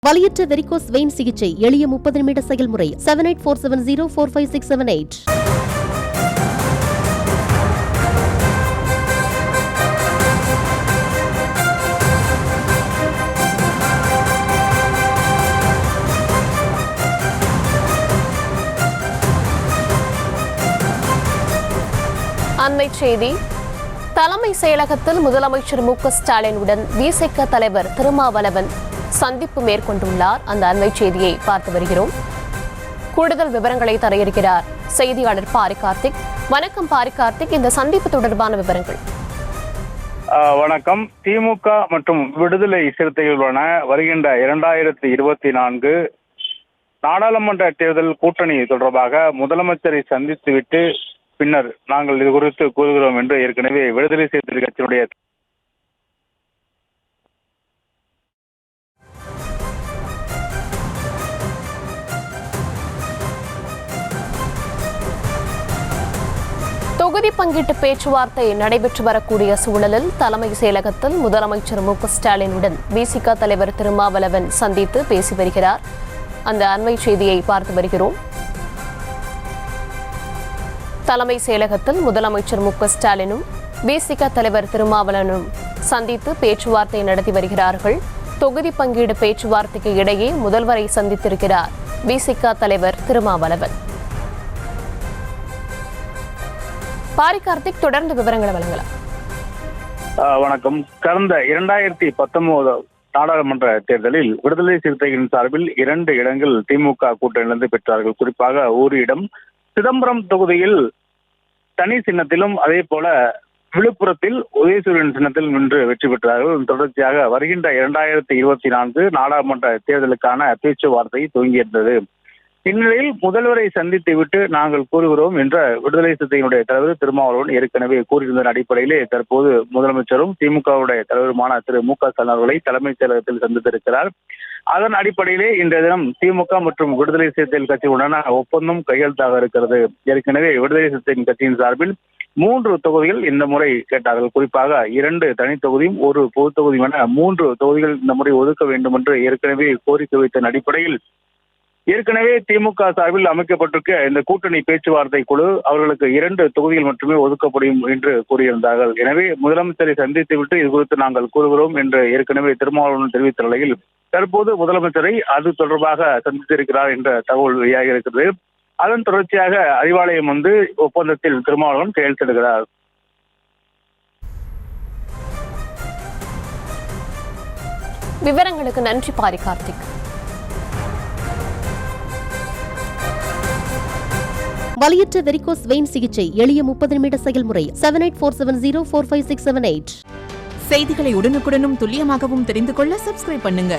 வலியற்ற varicose vein சிகிச்சை எளிய 30 நிமிட செயல்முறை 7847045678. அண்மை செய்தி. தலைமை செயலகத்தில் முதலமைச்சர் மு.க.ஸ்டாலினுடன் விசிக தலைவர் திருமாவளவன் சந்திப்பு மேற்கொண்டுள்ளார். அந்த அண்மை செய்தியை பார்த்து வருகிறோம். கூடுதல் விவரங்களை தர இருக்கிறார் செய்தியாளர் பாரி கார்த்திக். வணக்கம் பாரி கார்த்திக், இந்த சந்திப்பு தொடர்பான விவரங்கள். வணக்கம். திமுக மற்றும் விடுதலை சிறுத்தைகளுடன வருகின்ற 2024 நாடாளுமன்ற தேர்தல் கூட்டணி தொடர்பாக முதலமைச்சரை சந்தித்துவிட்டு பின்னர் நாங்கள் இது குறித்து கூறுகிறோம் என்று ஏற்கனவே விடுதலை சிறுத்தைகள் கட்சியினுடைய தொகுதி பங்கீட்டு பேச்சுவார்த்தை நடைபெற்று வரக்கூடிய சூழலில் தலைமை செயலகத்தில் முதலமைச்சர் மு.க.ஸ்டாலினுடன் விசிக தலைவர் திருமாவளவன் சந்தித்து பேசி வருகிறார். அந்த அண்மை செய்தியை பார்த்து வருகிறோம். தலைமை செயலகத்தில் முதலமைச்சர் மு.க.ஸ்டாலினும் விசிக தலைவர் திருமாவளவனும் சந்தித்து பேச்சுவார்த்தை நடத்தி வருகிறார்கள். தொகுதி பங்கீடு பேச்சுவார்த்தைக்கு இடையே முதல்வரை சந்தித்திருக்கிறார் விசிக தலைவர் திருமாவளவன். பாரி கார்த்திக், தொடர்ந்து விவரங்களை வழங்கலாம். வணக்கம். கடந்த 2019 நாடாளுமன்ற தேர்தலில் விடுதலை சிறுத்தைகளின் சார்பில் 2 இடங்கள் திமுக கூட்டணியிலிருந்து பெற்றார்கள். குறிப்பாக ஒரு இடம் சிதம்பரம் தொகுதியில் தனி சின்னத்திலும், அதே போல விழுப்புரத்தில் உதயசூரியன் சின்னத்தில் நின்று வெற்றி பெற்றார்கள். தொடர்ச்சியாக வருகின்ற 2024 நாடாளுமன்ற தேர்தலுக்கான பேச்சுவார்த்தை துவங்கியிருந்தது. இந்நிலையில் முதல்வரை சந்தித்து விட்டு நாங்கள் கூறுகிறோம் என்ற விடுதலை சிறுத்தைகளுடைய தலைவர் திருமாவளவன் ஏற்கனவே கூறியிருந்த அடிப்படையிலே தற்போது முதலமைச்சரும் திமுகவுடைய தலைவருமான திரு மு.க.ஸ்டாலின் அவர்களை தலைமைச் செயலகத்தில் சந்தித்திருக்கிறார். அதன் அடிப்படையிலே இன்றைய தினம் திமுக மற்றும் விடுதலை சிறுத்தைகள் கட்சியுடனான ஒப்பந்தம் கையெழுத்தாக இருக்கிறது. ஏற்கனவே விடுதலை சிறுத்தைகள் கட்சியின் சார்பில் 3 தொகுதிகள் இந்த முறை கேட்டார்கள். குறிப்பாக 2 தனி தொகுதியும் ஒரு பொது தொகுதியும் என 3 தொகுதிகள் இந்த முறை ஒதுக்க வேண்டும் என்று ஏற்கனவே கோரிக்கை வைத்த அடிப்படையில் ஏற்கனவே திமுக சார்பில் அமைக்கப்பட்டிருக்க இந்த கூட்டணி பேச்சுவார்த்தை குழு அவர்களுக்கு 2 தொகுதிகள் மட்டுமே ஒதுக்கப்படும் என்று கூறியிருந்தார்கள். எனவே முதலமைச்சரை சந்தித்துவிட்டு இது குறித்து நாங்கள் கூறுகிறோம் என்று ஏற்கனவே திருமாவளவன் தெரிவித்த நிலையில் தற்போது முதலமைச்சரை அது தொடர்பாக சந்தித்திருக்கிறார் என்ற தகவல் வெளியாக இருக்கிறது. அதன் தொடர்ச்சியாக அறிவாலயம் வந்து ஒப்பந்தத்தில் திருமாவளவன் கையெழுத்திடுகிறார். விவரங்களுக்கு நன்றி பாரி கார்த்திக். வலியற்ற வெரிகோஸ் வெயின் சிகிச்சை எளிய 30 நிமிட செயல்முறை 7847045678. செய்திகளை உடனுக்குடனும் துல்லியமாகவும் தெரிந்து கொள்ள சப்ஸ்கிரைப் பண்ணுங்க.